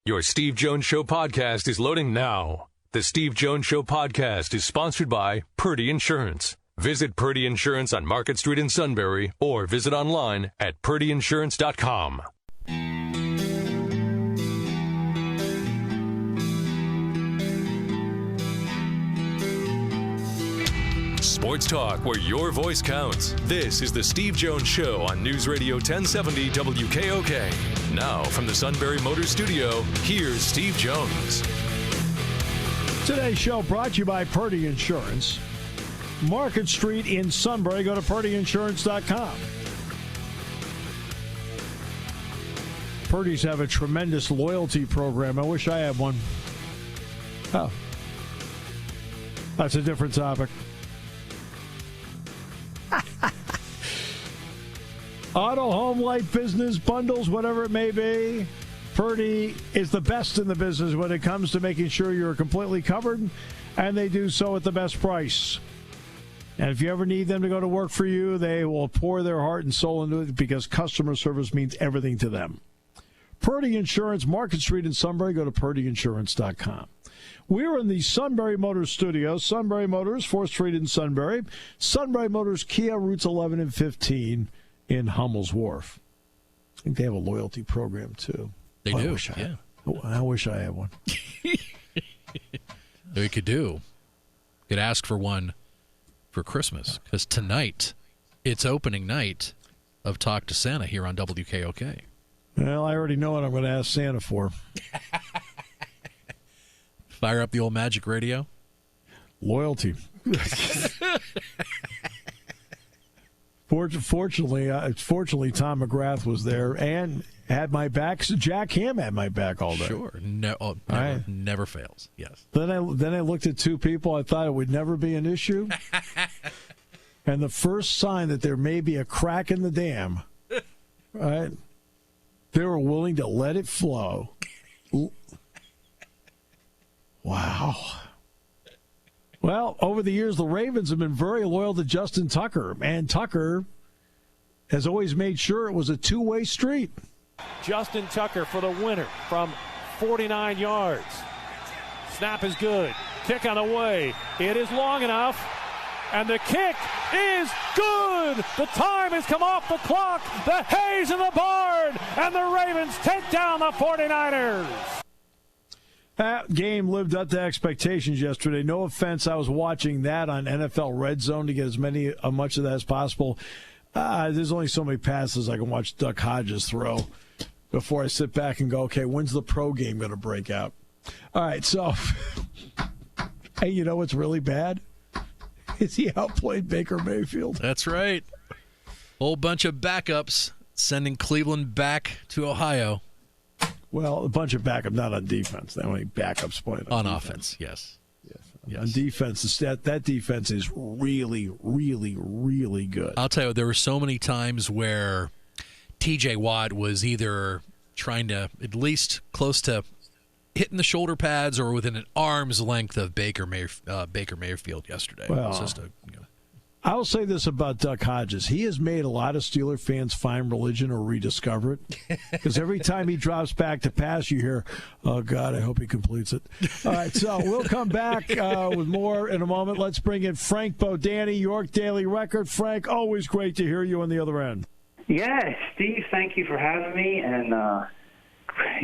Your Steve Jones Show podcast is loading now. The Steve Jones Show podcast is sponsored by Purdy Insurance. Visit Purdy Insurance on Market Street in Sunbury or visit online at purdyinsurance.com. Sports talk where your voice counts. This is the Steve Jones Show on News Radio 1070 WKOK. Now from the Sunbury Motors Studio, here's Steve Jones. Today's show brought to you by Purdy Insurance. Market Street in Sunbury. Go to purdyinsurance.com. Purdy's have a tremendous loyalty program. I wish I had one. Oh. That's a different topic. Auto, home, life, business, bundles, whatever it may be. Purdy is the best in the business when it comes to making sure you're completely covered, and they do so at the best price. And if you ever need them to go to work for you, they will pour their heart and soul into it because customer service means everything to them. Purdy Insurance, Market Street in Sunbury. Go to purdyinsurance.com. We're in the Sunbury Motors studio. Sunbury Motors, 4th Street in Sunbury. Sunbury Motors, Kia, routes 11 and 15 in Hummel's Wharf. I think they have a loyalty program, too. They do, I wish I had one. We could ask for one for Christmas, because tonight it's opening night of Talk to Santa here on WKOK. Well, I already know what I'm going to ask Santa for. Fire up the old magic radio. Loyalty. Fortunately, Tom McGrath was there and had my back. So Jack Ham had my back all day. Sure, never fails. Yes. Then I looked at two people. I thought it would never be an issue. And the first sign that there may be a crack in the dam, right? They were willing to let it flow. Wow. Well, over the years, the Ravens have been very loyal to Justin Tucker, and Tucker has always made sure it was a two-way street. Justin Tucker for the winner from 49 yards. Snap is good. Kick on the way. It is long enough, and the kick is good. The time has come off the clock. The hay's in the barn, and the Ravens take down the 49ers. That game lived up to expectations yesterday. No offense, I was watching that on NFL Red Zone to get as much of that as possible. There's only so many passes I can watch Duck Hodges throw before I sit back and go, okay, when's the pro game going to break out? All right, so, hey, you know what's really bad? Is he outplayed Baker Mayfield. That's right. Whole bunch of backups sending Cleveland back to Ohio. Well, a bunch of backup, not on defense. They only backups playing on offense. Yes. On defense, that defense is really, really, really good. I'll tell you, there were so many times where T.J. Watt was either trying to at least close to hitting the shoulder pads or within an arm's length of Baker Mayfield yesterday. Well, I will say this about Duck Hodges. He has made a lot of Steeler fans find religion or rediscover it. Because every time he drops back to pass, you hear, oh, God, I hope he completes it. All right, so we'll come back with more in a moment. Let's bring in Frank Bodani, York Daily Record. Frank, always great to hear you on the other end. Yeah, Steve, thank you for having me, and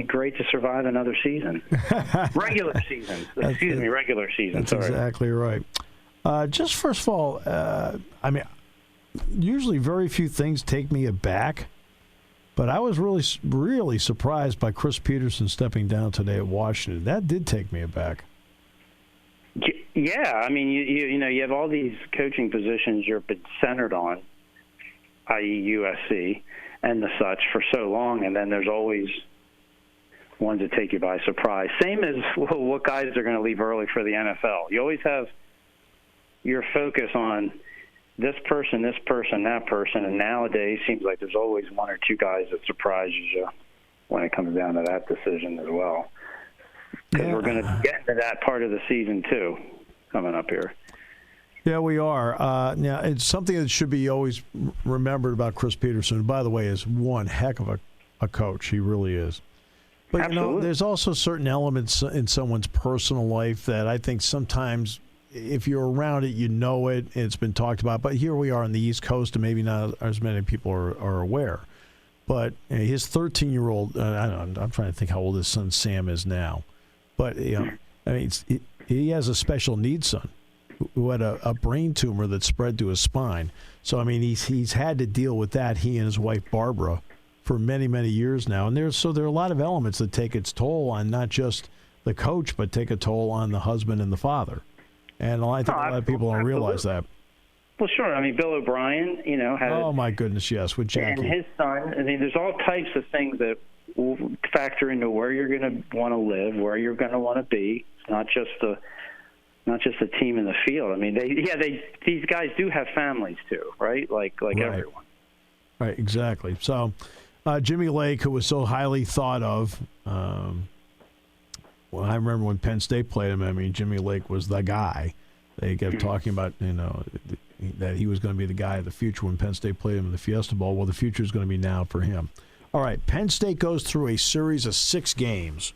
great to survive another season. Regular season. Regular season. That's exactly right. Just first of all, I mean, usually very few things take me aback, but I was really, really surprised by Chris Petersen stepping down today at Washington. That did take me aback. Yeah, I mean, you have all these coaching positions you've been centered on, i.e. USC and the such, for so long, and then there's always ones that take you by surprise. Same as what guys are going to leave early for the NFL. You always have your focus on this person, that person, and nowadays seems like there's always one or two guys that surprises you when it comes down to that decision as well. Because we're going to get into that part of the season, too, coming up here. Yeah, we are. Now, it's something that should be always remembered about Chris Petersen, who, by the way, is one heck of a coach. He really is. But, Absolutely. there's also certain elements in someone's personal life that I think sometimes if you're around it, you know it, and it's been talked about. But here we are on the East Coast, and maybe not as many people are aware. But his 13-year-old, I'm trying to think how old his son Sam is now. But, he has a special needs son who had a brain tumor that spread to his spine. So, he's had to deal with that, he and his wife Barbara, for many, many years now. And there are a lot of elements that take its toll on not just the coach, but take a toll on the husband and the father. And I think a lot of people don't realize that. Well, sure. Bill O'Brien, had... Oh, my goodness, yes, with Jackie. And his son. There's all types of things that will factor into where you're going to want to live, where you're going to want to be. It's not just the team in the field. These guys do have families too, right? Like right. Everyone. Right, exactly. So, Jimmy Lake, who was so highly thought of, I remember when Penn State played him. Jimmy Lake was the guy. They kept talking about, that he was going to be the guy of the future when Penn State played him in the Fiesta Bowl. Well, the future is going to be now for him. All right, Penn State goes through a series of 6 games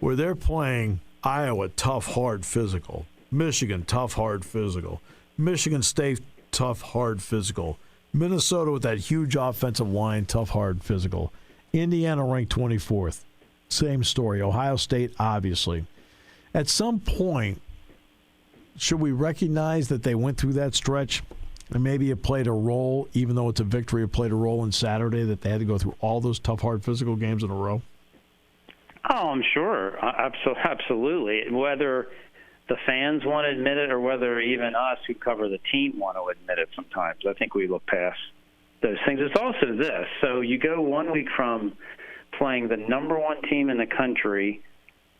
where they're playing Iowa, tough, hard, physical. Michigan, tough, hard, physical. Michigan State, tough, hard, physical. Minnesota with that huge offensive line, tough, hard, physical. Indiana ranked 24th. Same story. Ohio State, obviously. At some point, should we recognize that they went through that stretch and maybe it played a role, even though it's a victory, it played a role in Saturday, that they had to go through all those tough, hard, physical games in a row? Oh, I'm sure. Absolutely. Whether the fans want to admit it or whether even us who cover the team want to admit it sometimes, I think we look past those things. It's also this. So you go 1 week from playing the number 1 team in the country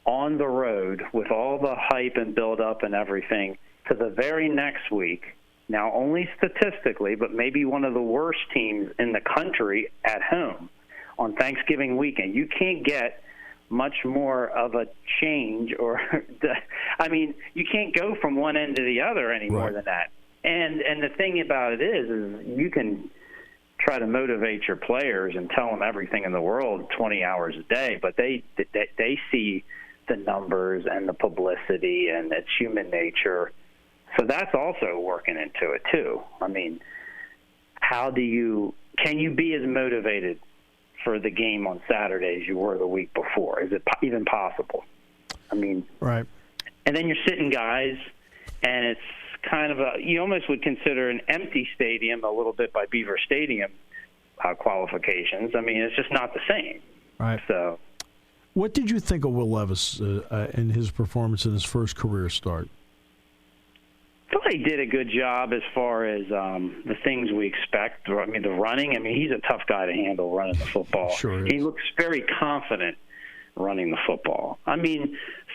on the road with all the hype and build-up and everything to the very next week, now only statistically, but maybe one of the worst teams in the country at home on Thanksgiving weekend. You can't get much more of a change you can't go from one end to the other any more than that. And the thing about it is you can try to motivate your players and tell them everything in the world 20 hours a day, but they see the numbers and the publicity, and it's human nature. So that's also working into it too. Can you be as motivated for the game on Saturday as you were the week before? Is it even possible? Right. And then you're sitting guys, and it's kind of you almost would consider an empty stadium a little bit by Beaver Stadium qualifications. It's just not the same. Right. So, what did you think of Will Levis in his performance in his first career start? I thought he did a good job as far as the things we expect. The running. He's a tough guy to handle running the football. Sure is. He looks very confident running the football.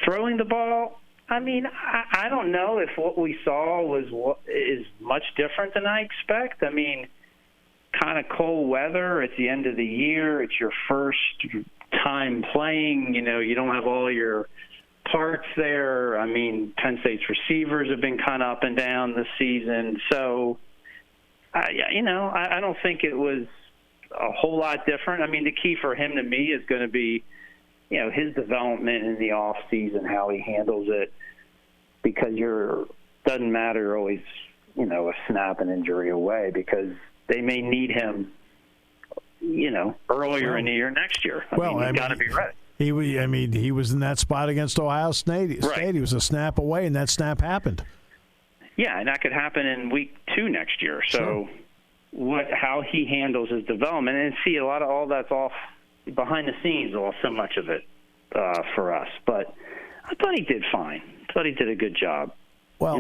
Throwing the ball. I don't know if what we saw is much different than I expect. Kind of cold weather at the end of the year. It's your first time playing. You don't have all your parts there. Penn State's receivers have been kind of up and down this season. So, I don't think it was a whole lot different. The key for him to me is going to be, his development in the off season, how he handles it, because doesn't matter always, a snap and injury away, because they may need him, earlier in the year next year. He's got to be ready. He was in that spot against Ohio State. Right. He was a snap away, and that snap happened. Yeah, and that could happen in week 2 next year. So, how he handles his development, and see a lot of all that's off behind the scenes, so much of it for us. But I thought he did fine. I thought he did a good job. Well,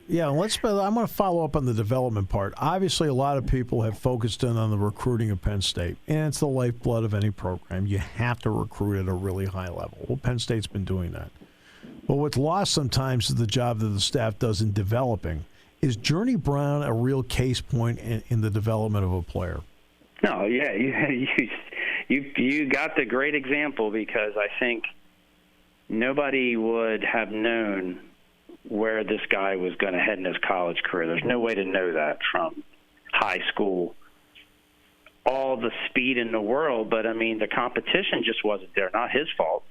yeah, I'm going to follow up on the development part. Obviously, a lot of people have focused in on the recruiting of Penn State, and it's the lifeblood of any program. You have to recruit at a really high level. Well, Penn State's been doing that. But what's lost sometimes is the job that the staff does in developing. Is Journey Brown a real case point in the development of a player? No, yeah, you got the great example, because I think nobody would have known where this guy was going to head in his college career. There's no way to know that from high school all the speed in the world, but I mean, the competition just wasn't there. Not his fault.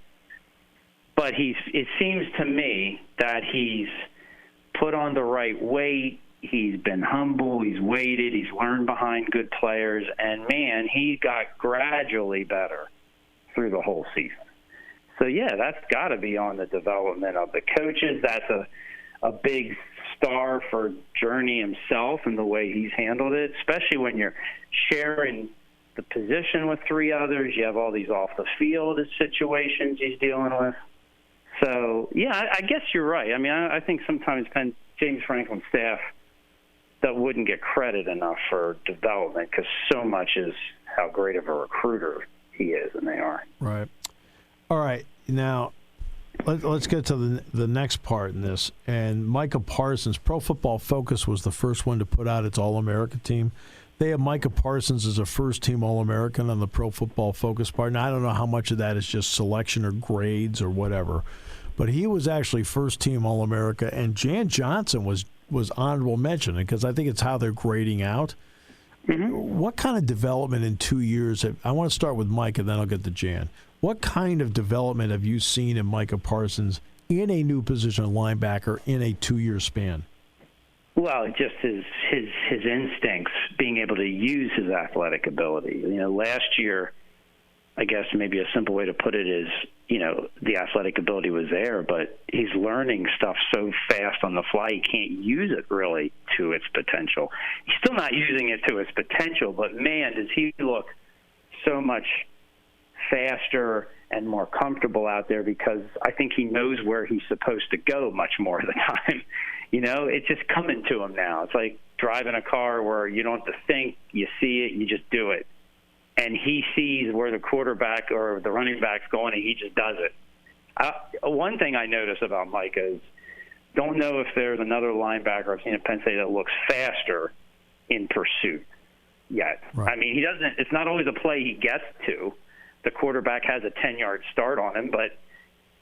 But it seems to me that he's put on the right weight. He's been humble. He's waited. He's learned behind good players. And, man, he got gradually better through the whole season. So, yeah, that's got to be on the development of the coaches. That's a big star for Journey himself and the way he's handled it, especially when you're sharing the position with three others. You have all these off-the-field situations he's dealing with. So, yeah, I guess you're right. I mean, I think sometimes James Franklin's staff that wouldn't get credit enough for development because so much is how great of a recruiter he is, and they are. Right. All right. Now, let's get to the next part in this. And Micah Parsons, Pro Football Focus was the first one to put out its All-America team. They have Micah Parsons as a first-team All-American on the Pro Football Focus part. Now, I don't know how much of that is just selection or grades or whatever, but he was actually first-team All-America, and Jan Johnson was honorable mention because I think it's how they're grading out. Mm-hmm. What kind of development in 2 years? I want to start with Mike, and then I'll get to Jan. What kind of development have you seen in Micah Parsons in a new position of linebacker in a 2-year span? Well, just his instincts, being able to use his athletic ability. You know, last year, I guess maybe a simple way to put it is, you know, the athletic ability was there, but he's learning stuff so fast on the fly, he can't use it really to its potential. He's still not using it to its potential, but, man, does he look so much faster and more comfortable out there because I think he knows where he's supposed to go much more of the time. You know, it's just coming to him now. It's like driving a car where you don't have to think, you see it, you just do it. And he sees where the quarterback or the running back's going, and he just does it. One thing I notice about Micah is don't know if there's another linebacker I've seen at Penn State that looks faster in pursuit yet. Right. I mean, he doesn't. It's not always a play he gets to. The quarterback has a 10-yard start on him, but,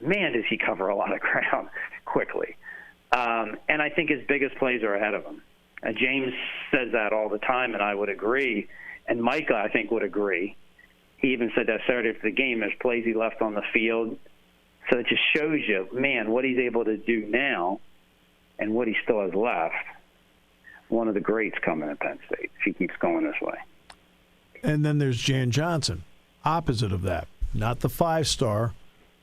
man, does he cover a lot of ground quickly. And I think his biggest plays are ahead of him. James says that all the time, and I would agree. And Micah, I think, would agree. He even said that Saturday after the game, there's plays he left on the field. So it just shows you, man, what he's able to do now and what he still has left. One of the greats coming at Penn State if he keeps going this way. And then there's Jan Johnson, opposite of that. Not the 5-star,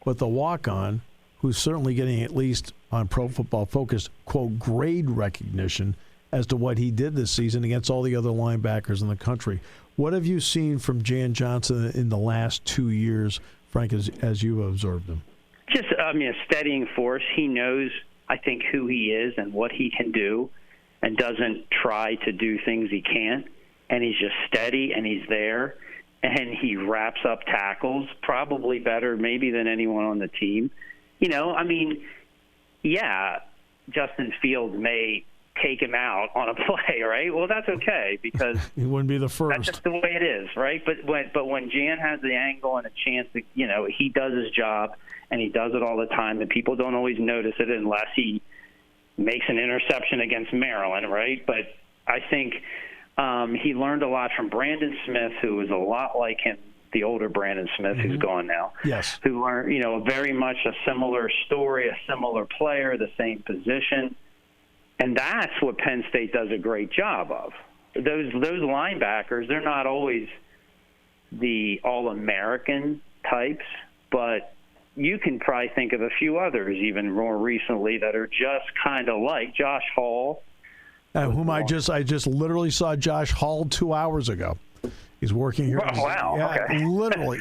but the walk-on, who's certainly getting at least on Pro Football Focus, quote, grade recognition as to what he did this season against all the other linebackers in the country. What have you seen from Jan Johnson in the last 2 years, Frank, as you observed him? Just, a steadying force. He knows, I think, who he is and what he can do and doesn't try to do things he can't. And he's just steady, and he's there. And he wraps up tackles probably better maybe than anyone on the team. You know, yeah, Justin Fields may take him out on a play, right? Well, that's okay because he wouldn't be the first. That's just the way it is, right? But when Jan has the angle and a chance to, you know, he does his job and he does it all the time, and people don't always notice it unless he makes an interception against Maryland, right? But I think he learned a lot from Brandon Smith, who is a lot like him, the older Brandon Smith, who's gone now. Yes. Who are, you know, very much a similar story, a similar player, the same position. And that's what Penn State does a great job of. Those linebackers, they're not always the All-American types, but you can probably think of a few others even more recently that are just kind of like Josh Hall. Whom I just literally saw Josh Hall 2 hours ago. He's working here. Oh, wow. Yeah, okay.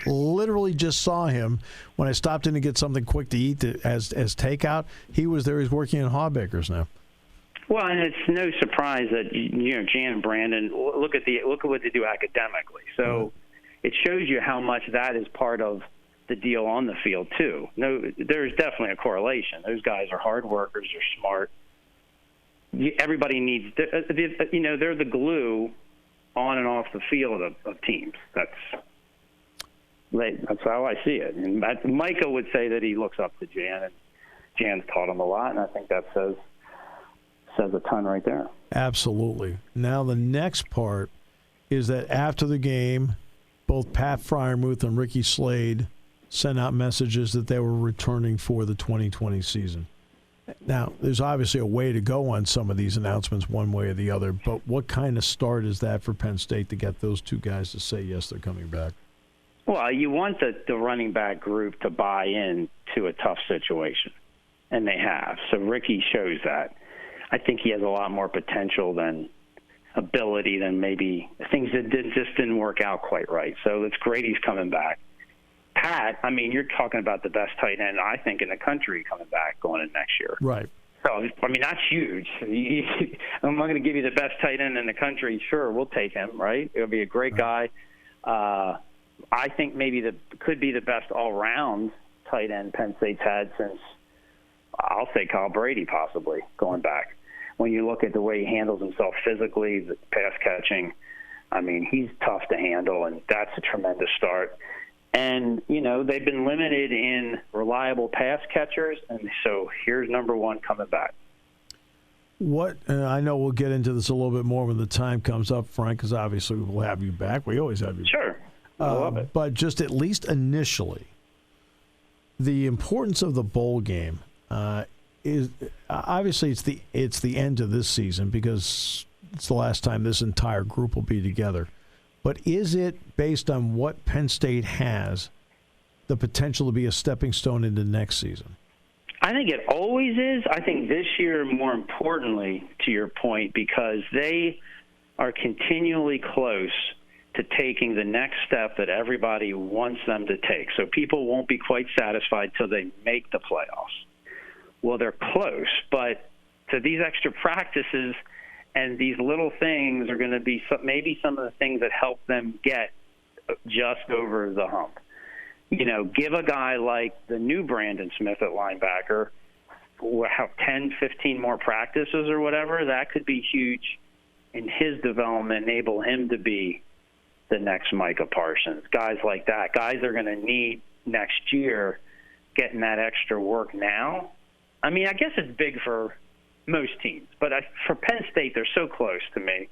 literally just saw him when I stopped in to get something quick to eat as takeout. He was there. He's working in Hawbakers now. Well, and it's no surprise that, you know, Jan and Brandon, look at what they do academically. So it shows you how much that is part of the deal on the field too. No, there's definitely a correlation. Those guys are hard workers. They're smart. Everybody needs, you know, they're the glue on and off the field of teams. That's how I see it. And Micah would say that he looks up to Jan, and Jan's taught him a lot, and I think that says a ton right there. Absolutely. Now the next part is that after the game, both Pat Freiermuth and Ricky Slade sent out messages that they were returning for the 2020 season. Now, there's obviously a way to go on some of these announcements one way or the other, but what kind of start is that for Penn State to get those two guys to say, yes, they're coming back? Well, you want the running back group to buy in to a tough situation, and they have. So Ricky shows that. I think he has a lot more potential than ability than maybe things that just didn't work out quite right. So it's great he's coming back. Pat, I mean, you're talking about the best tight end, I think, in the country coming back going in next year. Right. So, I mean, that's huge. I'm not going to give you the best tight end in the country. Sure, we'll take him, right? It'll be a great guy. I think maybe could be the best all-round tight end Penn State's had since, I'll say, Kyle Brady, possibly, going back. When you look at the way he handles himself physically, the pass catching, I mean, he's tough to handle, and that's a tremendous start. And, you know, they've been limited in reliable pass catchers, and so here's number one coming back. I know we'll get into this a little bit more when the time comes up, Frank, because obviously we'll have you back. We always have you back. Sure. I love it. But just at least initially, the importance of the bowl game is obviously it's the end of this season because it's the last time this entire group will be together. But is it, based on what Penn State has, the potential to be a stepping stone into next season? I think it always is. I think this year, more importantly, to your point, because they are continually close to taking the next step that everybody wants them to take. So people won't be quite satisfied till they make the playoffs. Well, they're close, but to these extra practices and these little things are going to be maybe some of the things that help them get just over the hump. You know, give a guy like the new Brandon Smith at linebacker 10, 15 more practices or whatever. That could be huge in his development, enable him to be the next Micah Parsons. Guys like that. Guys are going to need next year getting that extra work now. I mean, I guess it's big for most teams, but for Penn State, they're so close to me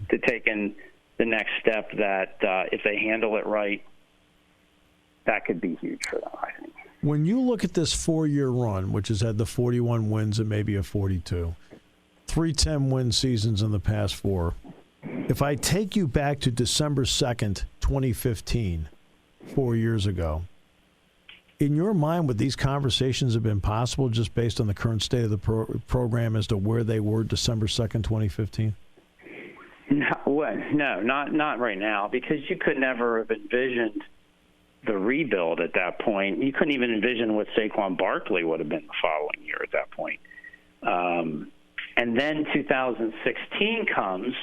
to taking the next step that if they handle it right, that could be huge for them, I think. When you look at this 4-year run, which has had the 41 wins and maybe a 42, 3 10-win seasons in the past 4, if I take you back to December 2nd, 2015, 4 years ago, in your mind, would these conversations have been possible just based on the current state of the program as to where they were December 2nd, 2015? No, not right now, because you could never have envisioned the rebuild at that point. You couldn't even envision what Saquon Barkley would have been the following year at that point. And then 2016 comes,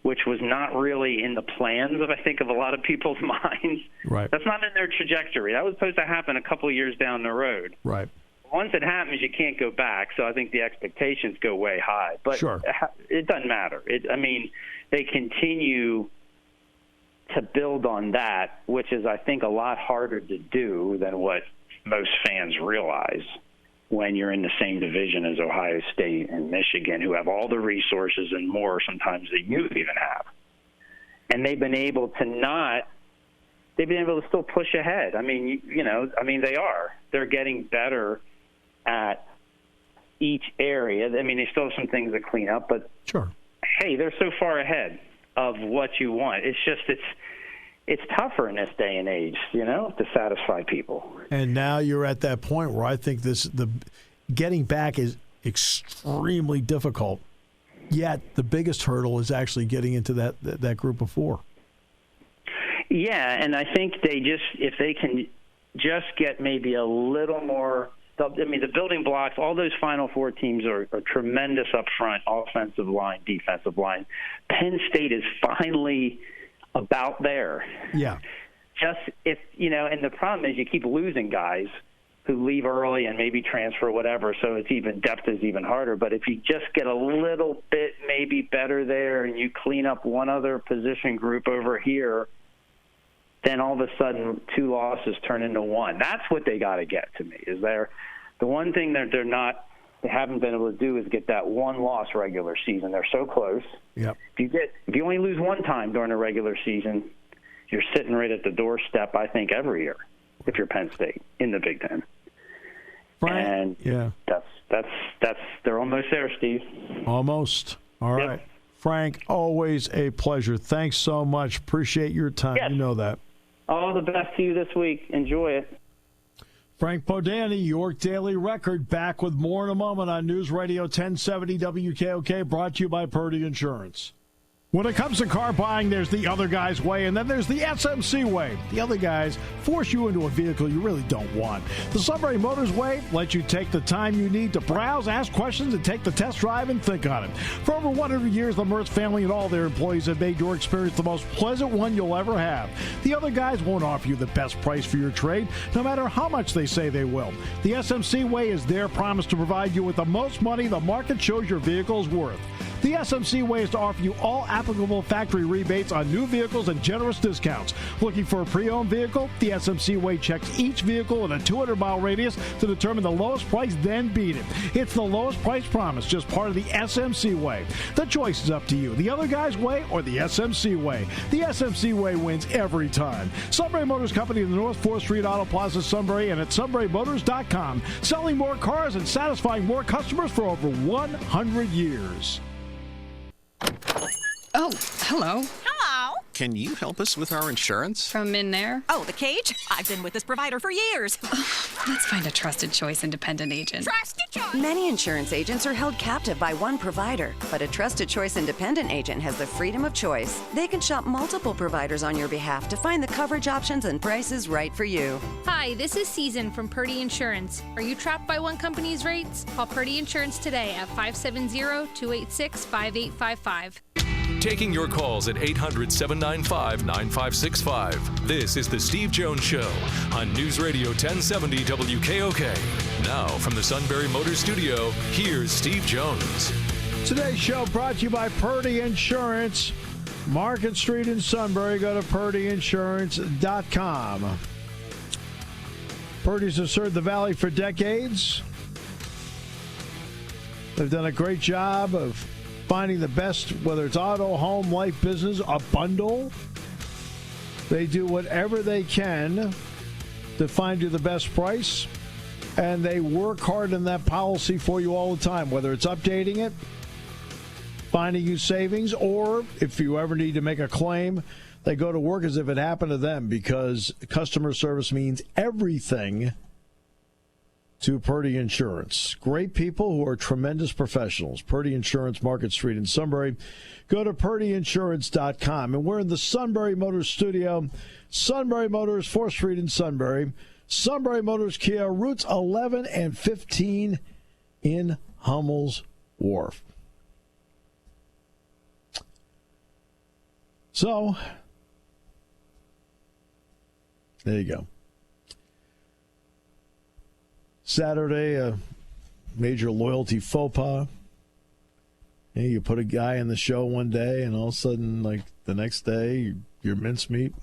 which was not really in the plans of, I think, of a lot of people's minds. Right. That's not in their trajectory. That was supposed to happen a couple of years down the road. Right. Once it happens, you can't go back, so I think the expectations go way high. But sure. It doesn't matter. They continue to build on that, which is, I think, a lot harder to do than what most fans realize when you're in the same division as Ohio State and Michigan, who have all the resources and more sometimes than you even have. And they've been able to still push ahead. I mean, they are. They're getting better at each area. I mean, they still have some things to clean up, but sure. Hey, they're so far ahead of what you want. It's just, it's tougher in this day and age, to satisfy people. And now you're at that point where I think the getting back is extremely difficult. Yet the biggest hurdle is actually getting into that group of 4. Yeah, and I think if they can just get maybe a little more. The building blocks, all those Final Four teams are tremendous up front, offensive line, defensive line. Penn State is finally about there. Yeah. Just and the problem is you keep losing guys who leave early and maybe transfer, whatever, so depth is even harder. But if you just get a little bit maybe better there and you clean up one other position group over here, then all of a sudden 2 losses turn into 1. That's what they got to get to me. The one thing that they're not they haven't been able to do is get that one loss regular season. They're so close. Yep. If you only lose one time during a regular season, you're sitting right at the doorstep, I think, every year if you're Penn State in the Big Ten. Frank, and that's they're almost there, Steve. Almost. All right. Yep. Frank, always a pleasure. Thanks so much. Appreciate your time. Yes. You know that. All the best to you this week. Enjoy it. Frank Bodani, York Daily Record, back with more in a moment on News Radio 1070 WKOK, brought to you by Purdy Insurance. When it comes to car buying, there's the other guy's way, and then there's the SMC way. The other guys force you into a vehicle you really don't want. The Sunbury Motors way lets you take the time you need to browse, ask questions, and take the test drive and think on it. For over 100 years, the Mertz family and all their employees have made your experience the most pleasant one you'll ever have. The other guys won't offer you the best price for your trade, no matter how much they say they will. The SMC way is their promise to provide you with the most money the market shows your vehicle is worth. The SMC way is to offer you all applicable factory rebates on new vehicles and generous discounts. Looking for a pre-owned vehicle? The SMC way checks each vehicle in a 200-mile radius to determine the lowest price, then beat it. It's the lowest price promise, just part of the SMC way. The choice is up to you. The other guy's way or the SMC way. The SMC way wins every time. Sunbury Motors Company in the North 4th Street Auto Plaza, Sunbury, and at sunburymotors.com. Selling more cars and satisfying more customers for over 100 years. Oh, hello. Hello. Can you help us with our insurance? From in there? Oh, the Cage? I've been with this provider for years. Let's find a trusted choice independent agent. Trusted choice. Many insurance agents are held captive by one provider, but a trusted choice independent agent has the freedom of choice. They can shop multiple providers on your behalf to find the coverage options and prices right for you. Hi, this is Season from Purdy Insurance. Are you trapped by one company's rates? Call Purdy Insurance today at 570-286-5855. Taking your calls at 800-795-9565. This is The Steve Jones Show on News Radio 1070 WKOK. Now, from the Sunbury Motors Studio, here's Steve Jones. Today's show brought to you by Purdy Insurance. Market Street in Sunbury. Go to purdyinsurance.com. Purdy's have served the Valley for decades. They've done a great job of finding the best, whether it's auto, home, life, business, a bundle. They do whatever they can to find you the best price, and they work hard in that policy for you all the time, whether it's updating it, finding you savings, or if you ever need to make a claim, they go to work as if it happened to them, because customer service means everything to Purdy Insurance. Great people who are tremendous professionals. Purdy Insurance, Market Street in Sunbury. Go to purdyinsurance.com. And we're in the Sunbury Motors studio. Sunbury Motors, 4th Street in Sunbury. Sunbury Motors Kia, routes 11 and 15 in Hummel's Wharf. So, there you go. Saturday, a major loyalty faux pas. Hey, you put a guy in the show one day, and all of a sudden, like the next day, you're mincemeat.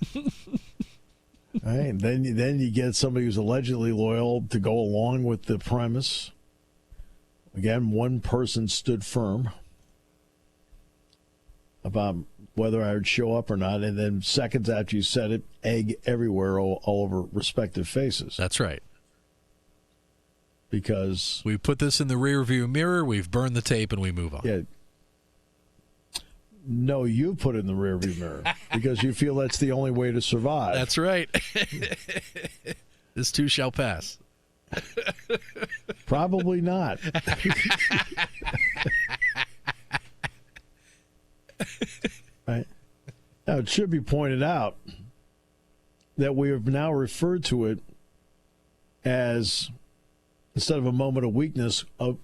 Right? And then you get somebody who's allegedly loyal to go along with the premise. Again, one person stood firm about whether I would show up or not, and then seconds after you said it, egg everywhere all over respective faces. That's right. Because we put this in the rearview mirror, we've burned the tape, and we move on. Yeah. No, you put it in the rearview mirror because you feel that's the only way to survive. That's right. This too shall pass. Probably not. Right. Now, it should be pointed out that we have now referred to it as, instead of a moment of weakness, a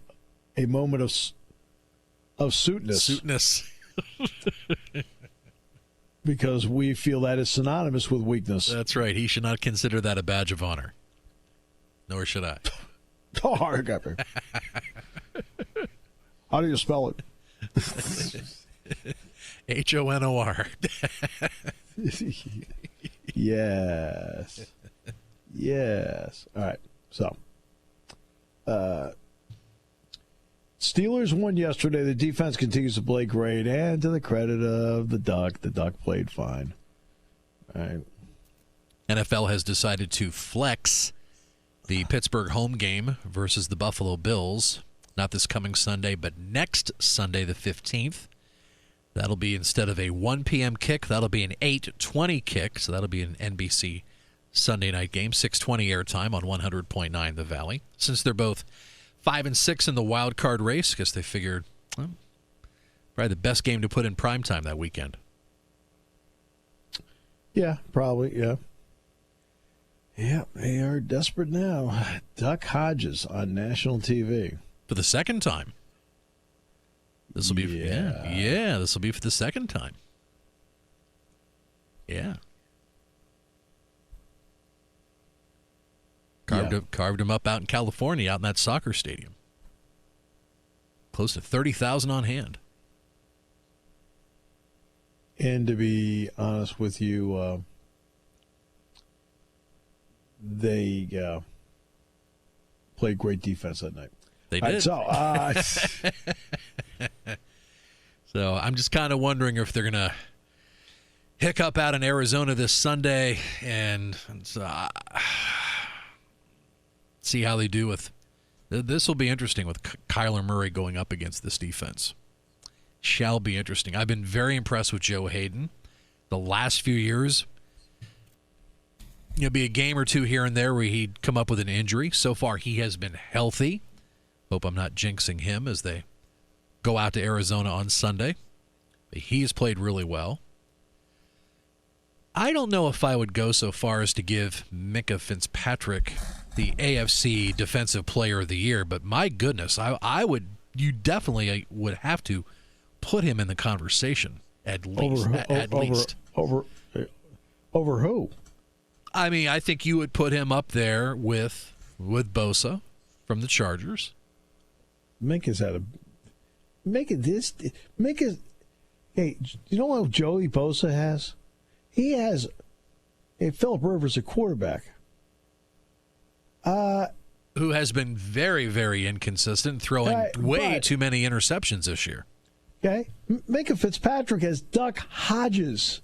moment of suitness. Suitness. Because we feel that is synonymous with weakness. That's right. He should not consider that a badge of honor. Nor should I. Oh, How do you spell it? Honor. Yes. Yes. All right. So, Steelers won yesterday. The defense continues to play great, and to the credit of the Duck played fine. All right. NFL has decided to flex the Pittsburgh home game versus the Buffalo Bills. Not this coming Sunday, but next Sunday, the 15th. That'll be, instead of a 1 p.m. kick, that'll be an 8:20 kick. So that'll be an NBC Sunday night game, 6:20 airtime on 100.9 The Valley. Since they're both 5 and 6 in the wild card race, I guess they figured, well, probably the best game to put in primetime that weekend. Yeah, probably, yeah. Yeah, they are desperate now. Duck Hodges on national TV. For the second time. This will be, this will be for the second time. Yeah. Carved him up out in California, out in that soccer stadium. Close to 30,000 on hand. And to be honest with you, they played great defense that night. They did. Right, so I'm just kind of wondering if they're going to hiccup out in Arizona this Sunday and see how they do with. This will be interesting with Kyler Murray going up against this defense. Shall be interesting. I've been very impressed with Joe Hayden the last few years. There'll be a game or two here and there where he'd come up with an injury. So far, he has been healthy. Hope I'm not jinxing him as they go out to Arizona on Sunday. But he has played really well. I don't know if I would go so far as to give Minkah Fitzpatrick the AFC Defensive Player of the Year, but my goodness, you definitely would have to put him in the conversation at least. Over who? I mean, I think you would put him up there with Bosa from the Chargers. Minka's had hey, you know what Joey Bosa has? He has Phillip Rivers, a quarterback. Who has been very, very inconsistent, throwing way too many interceptions this year. Okay. Minkah Fitzpatrick has Duck Hodges.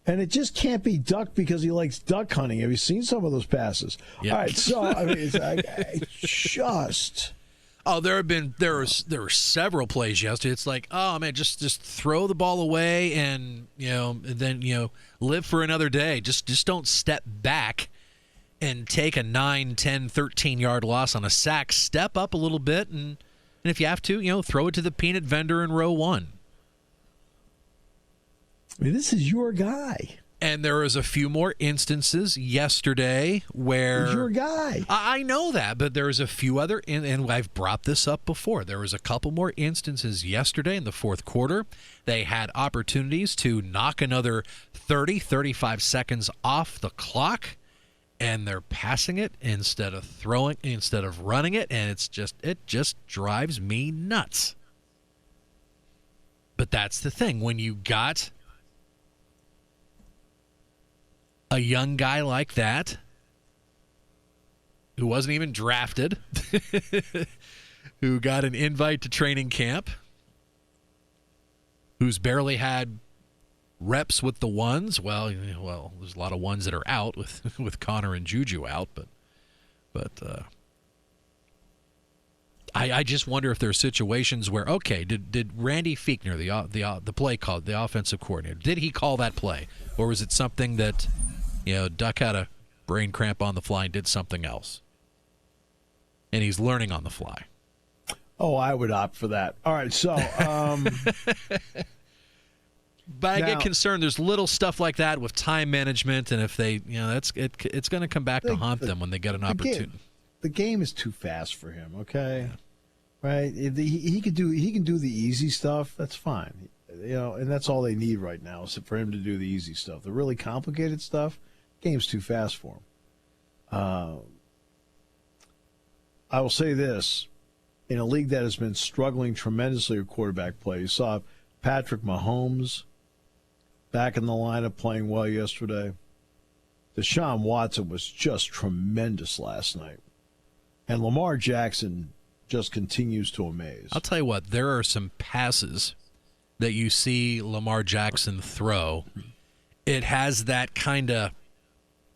And it just can't be Duck because he likes duck hunting. Have you seen some of those passes? Yeah. All right, so I mean, it's just. Oh, there were several plays yesterday. It's like, oh man, just throw the ball away and then live for another day. Just don't step back and take a 9, 10, 13-yard loss on a sack. Step up a little bit and if you have to, throw it to the peanut vendor in row 1. I mean, this is your guy. And there was a few more instances yesterday where... He's your guy. I know that, but there was a few other... And I've brought this up before. There was a couple more instances yesterday in the fourth quarter. They had opportunities to knock another 30, 35 seconds off the clock, and they're passing it instead of running it, and it just drives me nuts. But that's the thing. When you got a young guy like that who wasn't even drafted, who got an invite to training camp, who's barely had reps with the ones. Well, there's a lot of ones that are out with Connor and Juju out, but I just wonder if there are situations where, okay, did Randy Fiechner, the play call, the offensive coordinator, did he call that play, or was it something that Duck had a brain cramp on the fly and did something else, and he's learning on the fly? Oh, I would opt for that. All right, so. But I get concerned. There's little stuff like that with time management, and if they, it's going to come back to haunt them when they get an opportunity. The game is too fast for him. Okay, right? He can do the easy stuff. That's fine. And that's all they need right now is for him to do the easy stuff. The really complicated stuff, game's too fast for him. I will say this: in a league that has been struggling tremendously with quarterback play, you saw Patrick Mahomes back in the lineup playing well yesterday. Deshaun Watson was just tremendous last night. And Lamar Jackson just continues to amaze. I'll tell you what, there are some passes that you see Lamar Jackson throw. It has that kind of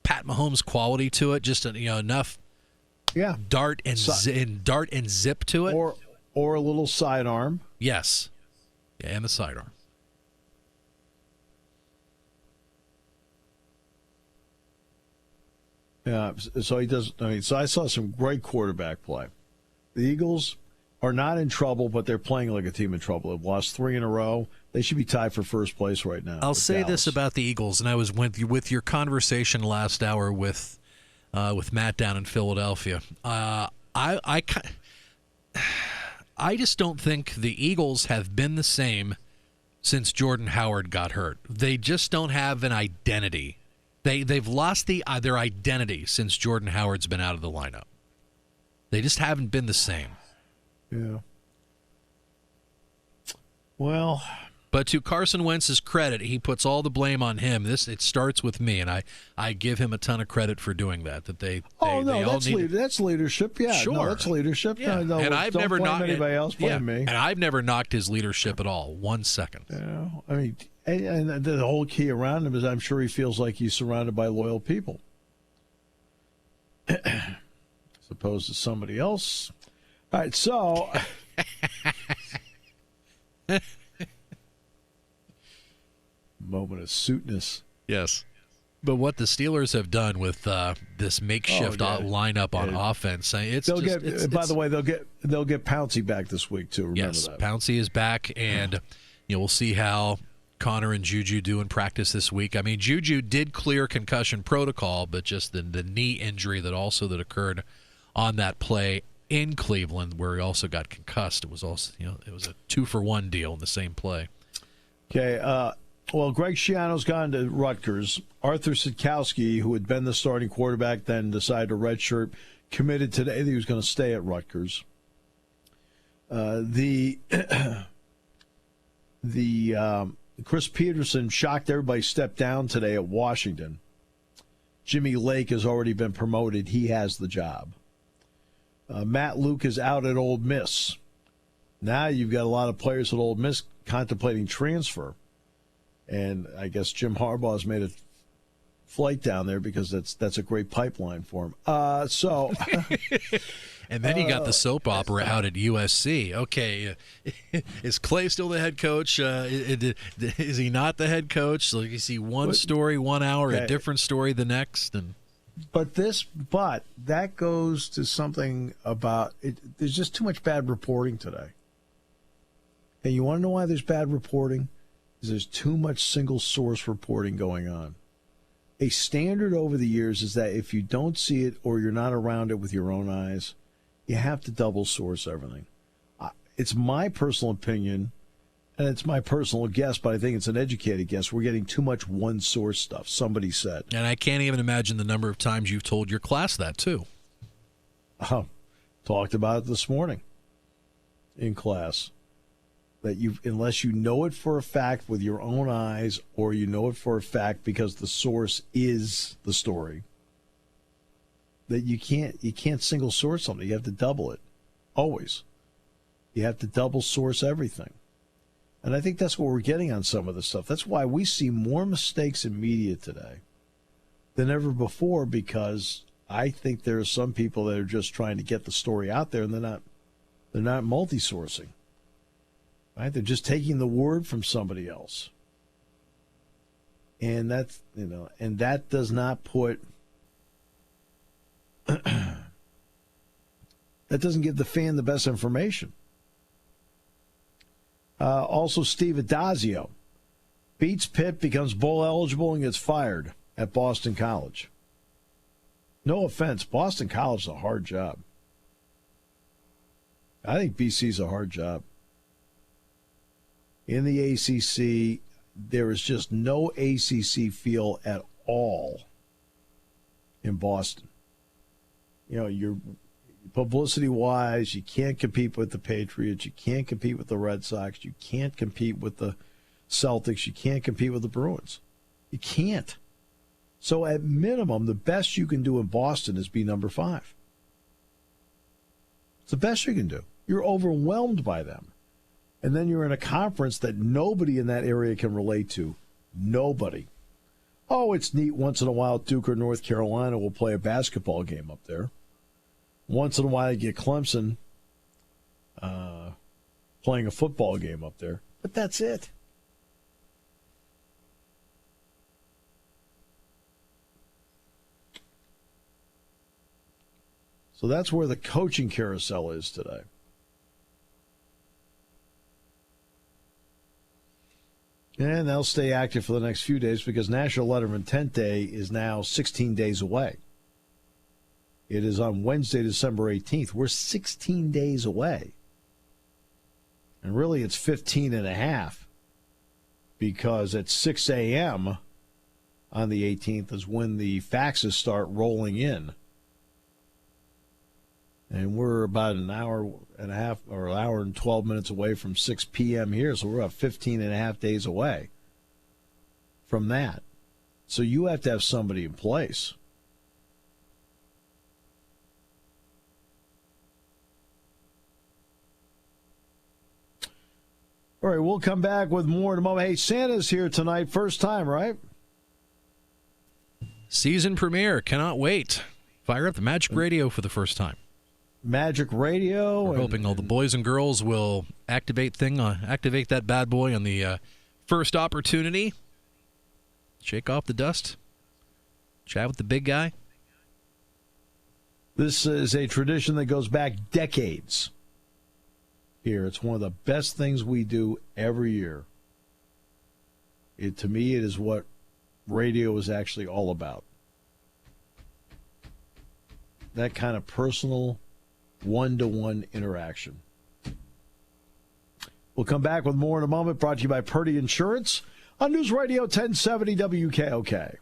Pat Mahomes quality to it, just enough dart and zip to it. Or a little sidearm. Yes. Yeah, and the sidearm. Yeah, so he does. So I saw some great quarterback play. The Eagles are not in trouble, but they're playing like a team in trouble. They've lost 3 in a row. They should be tied for first place right now. I'll say Dallas. this about the Eagles, and I was with your conversation last hour with Matt down in Philadelphia. I just don't think the Eagles have been the same since Jordan Howard got hurt. They just don't have an identity. They've lost their identity since Jordan Howard's been out of the lineup. They just haven't been the same. Yeah. Well, but to Carson Wentz's credit, he puts all the blame on him. It starts with me, and I give him a ton of credit for doing that. That's leadership. Yeah, sure, no, that's leadership. Yeah. No, and I've never knocked anybody else. Blame me. And I've never knocked his leadership at all. 1 second. I mean, and the whole key around him is I'm sure he feels like he's surrounded by loyal people, as opposed to somebody else. All right, so. Moment of suitness. Yes. But what the Steelers have done with this makeshift lineup on offense, By the way, they'll get Pouncey back this week too. Remember that. Pouncey is back, and we'll see how Connor and Juju do in practice this week. I mean, Juju did clear concussion protocol, but just the knee injury that occurred on that play in Cleveland, where he also got concussed, it was also it was a 2-for-1 deal in the same play. Okay. Well, Greg Schiano's gone to Rutgers. Arthur Sitkowski, who had been the starting quarterback, then decided to redshirt, committed today that he was going to stay at Rutgers. The Chris Petersen shocked everybody, stepped down today at Washington. Jimmy Lake has already been promoted. He has the job. Matt Luke is out at Ole Miss. Now you've got a lot of players at Ole Miss contemplating transfer. And I guess Jim Harbaugh's made a flight down there because that's a great pipeline for him. And then you got the soap opera out at USC. Okay, is Clay still the head coach? Is he not the head coach? So you see one story 1 hour, a different story the next, and. But that goes to something about it. There's just too much bad reporting today. And you want to know why there's bad reporting? Because there's too much single source reporting going on. A standard over the years is that if you don't see it or you're not around it with your own eyes, you have to double source everything. It's my personal opinion, and it's my personal guess, but I think it's an educated guess. We're getting too much one source stuff, somebody said. And I can't even imagine the number of times you've told your class that, too. Talked about it this morning in class. That unless you know it for a fact with your own eyes, or you know it for a fact because the source is the story, that you can't single source something. You have to double it. Always. You have to double source everything. And I think that's what we're getting on some of this stuff. That's why we see more mistakes in media today than ever before, because I think there are some people that are just trying to get the story out there, and they're not multi-sourcing. Right? They're just taking the word from somebody else. And that's, and that does not put that doesn't give the fan the best information. Also, Steve Adazio beats Pitt, becomes bowl eligible, and gets fired at Boston College. No offense, Boston College is a hard job. I think BC's a hard job. In the ACC, there is just no ACC feel at all in Boston. You're publicity-wise, you can't compete with the Patriots, you can't compete with the Red Sox, you can't compete with the Celtics, you can't compete with the Bruins. You can't. So at minimum, the best you can do in Boston is be number 5. It's the best you can do. You're overwhelmed by them. And then you're in a conference that nobody in that area can relate to. Nobody. Oh, it's neat once in a while Duke or North Carolina will play a basketball game up there. Once in a while you get Clemson playing a football game up there. But that's it. So that's where the coaching carousel is today. And they'll stay active for the next few days because National Letter of Intent Day is now 16 days away. It is on Wednesday, December 18th. We're 16 days away. And really it's 15 and a half because at 6 a.m. on the 18th is when the faxes start rolling in. And we're about an hour and a half or an hour and 12 minutes away from 6 p.m. here, so we're about 15 and a half days away from that. So you have to have somebody in place. All right, we'll come back with more in a moment. Hey, Santa's here tonight. First time, right? Season premiere. Cannot wait. Fire up the Magic Radio for the first time. Magic Radio. We're hoping all the boys and girls will activate that bad boy on the first opportunity. Shake off the dust. Chat with the big guy. This is a tradition that goes back decades. Here, it's one of the best things we do every year. To me, it is what radio is actually all about. That kind of personal, one-to-one interaction. We'll come back with more in a moment, brought to you by Purdy Insurance on News Radio 1070 WKOK.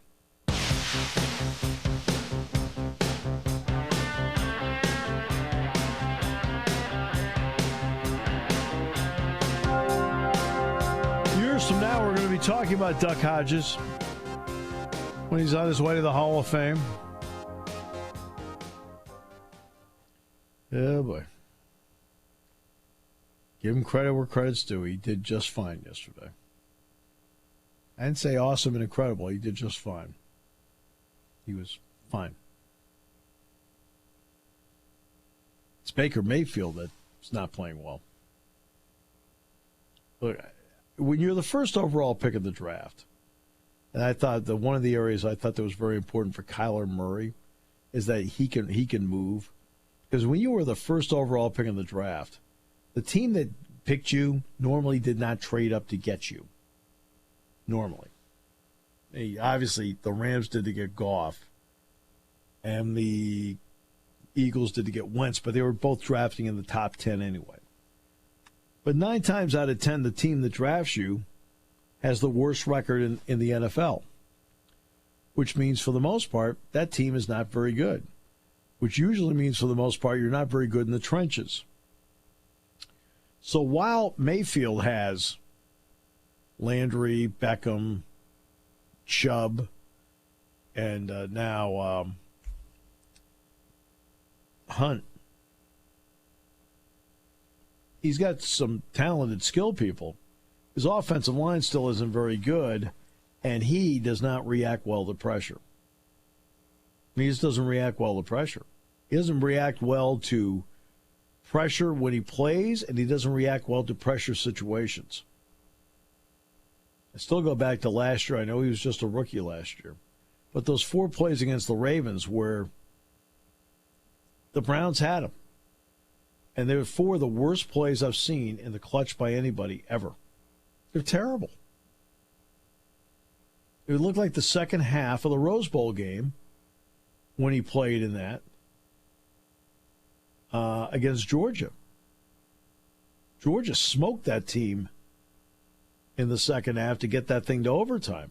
Years from now, we're going to be talking about Duck Hodges when he's on his way to the Hall of Fame. Oh, boy. Give him credit where credit's due. He did just fine yesterday. I didn't say awesome and incredible. He did just fine. He was fine. It's Baker Mayfield that's not playing well. Look, when you're the first overall pick of the draft, and I thought that one of the areas I thought that was very important for Kyler Murray is that he can move. Because when you were the first overall pick in the draft, the team that picked you normally did not trade up to get you. Normally. Obviously, the Rams did to get Goff, and the Eagles did to get Wentz, but they were both drafting in the top 10 anyway. But 9 times out of 10, the team that drafts you has the worst record in the NFL, which means for the most part, that team is not very good. Which usually means, for the most part, you're not very good in the trenches. So while Mayfield has Landry, Beckham, Chubb, and now Hunt, he's got some talented skill people. His offensive line still isn't very good, and he does not react well to pressure. He just doesn't react well to pressure. He doesn't react well to pressure when he plays, and he doesn't react well to pressure situations. I still go back to last year. I know he was just a rookie last year. But those 4 plays against the Ravens where the Browns had him. And they were 4 of the worst plays I've seen in the clutch by anybody ever. They're terrible. It looked like the second half of the Rose Bowl game when he played in that against Georgia. Georgia smoked that team in the second half to get that thing to overtime.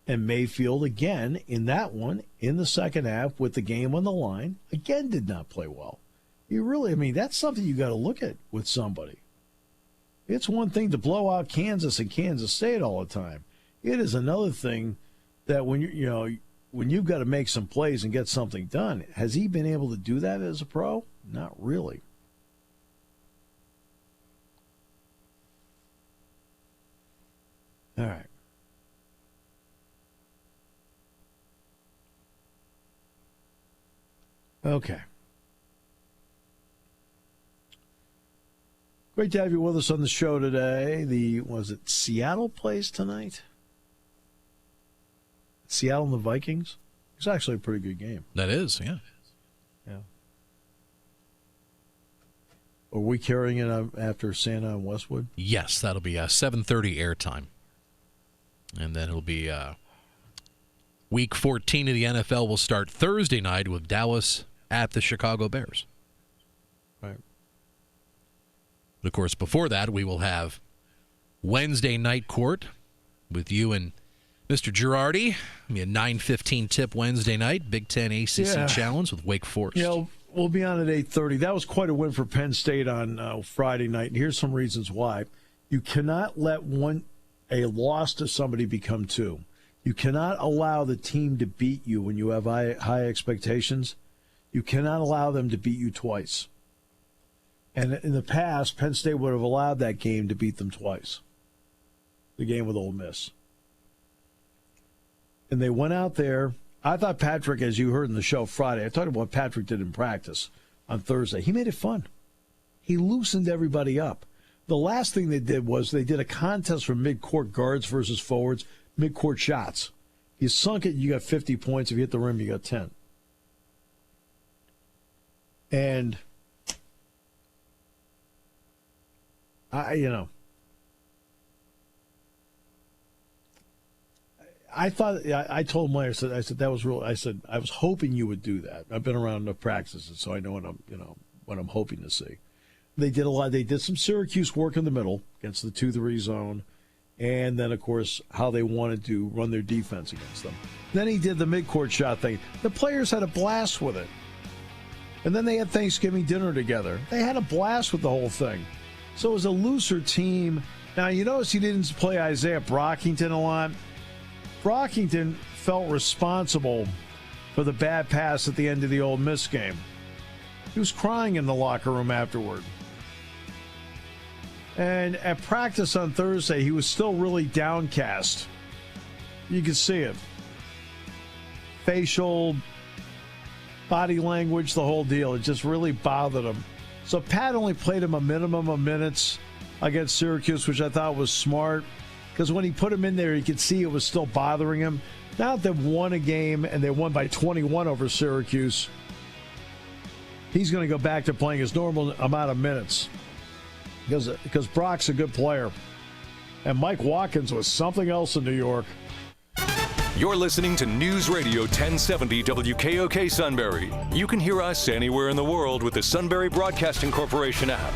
And Mayfield, again, in that one, in the second half, with the game on the line, again did not play well. That's something you got to look at with somebody. It's one thing to blow out Kansas and Kansas State all the time. It is another thing that when when you've got to make some plays and get something done. Has he been able to do that as a pro? Not really. All right. Okay. Great to have you with us on the show today. Was it Seattle plays tonight? Seattle and the Vikings? It's actually a pretty good game. That is, yeah. Yeah. Are we carrying it after Santa and Westwood? Yes, that'll be 7:30 airtime. And then it'll be Week 14 of the NFL will start Thursday night with Dallas at the Chicago Bears. Right. But of course, before that, we will have Wednesday night court with you and Mr. Girardi. It'll be a 9:15 tip Wednesday night, Big Ten ACC Challenge with Wake Forest. We'll be on at 8:30. That was quite a win for Penn State on Friday night, and here's some reasons why. You cannot let a loss to somebody become two. You cannot allow the team to beat you when you have high expectations. You cannot allow them to beat you twice. And in the past, Penn State would have allowed that game to beat them twice. The game with Ole Miss. And they went out there. I thought Patrick, as you heard in the show Friday, I talked about what Patrick did in practice on Thursday. He made it fun. He loosened everybody up. The last thing they did was they did a contest for mid-court guards versus forwards, mid-court shots. You sunk it, you got 50 points. If you hit the rim, you got 10. And I thought, I told Meyer, I said that was real. I said I was hoping you would do that. I've been around enough practices, so I know what I'm hoping to see. They did a lot. They did some Syracuse work in the middle against the 2-3 zone, and then of course how they wanted to run their defense against them. Then he did the midcourt shot thing. The players had a blast with it, and then they had Thanksgiving dinner together. They had a blast with the whole thing. So it was a looser team. Now you notice he didn't play Isaiah Brockington a lot. Brockington felt responsible for the bad pass at the end of the Ole Miss game. He was crying in the locker room afterward. And at practice on Thursday, he was still really downcast. You could see it. Facial, body language, the whole deal. It just really bothered him. So Pat only played him a minimum of minutes against Syracuse, which I thought was smart. Because when he put him in there, you could see it was still bothering him. Now that they've won a game, and they won by 21 over Syracuse, he's going to go back to playing his normal amount of minutes. Because Brock's a good player. And Mike Watkins was something else in New York. You're listening to News Radio 1070 WKOK Sunbury. You can hear us anywhere in the world with the Sunbury Broadcasting Corporation app.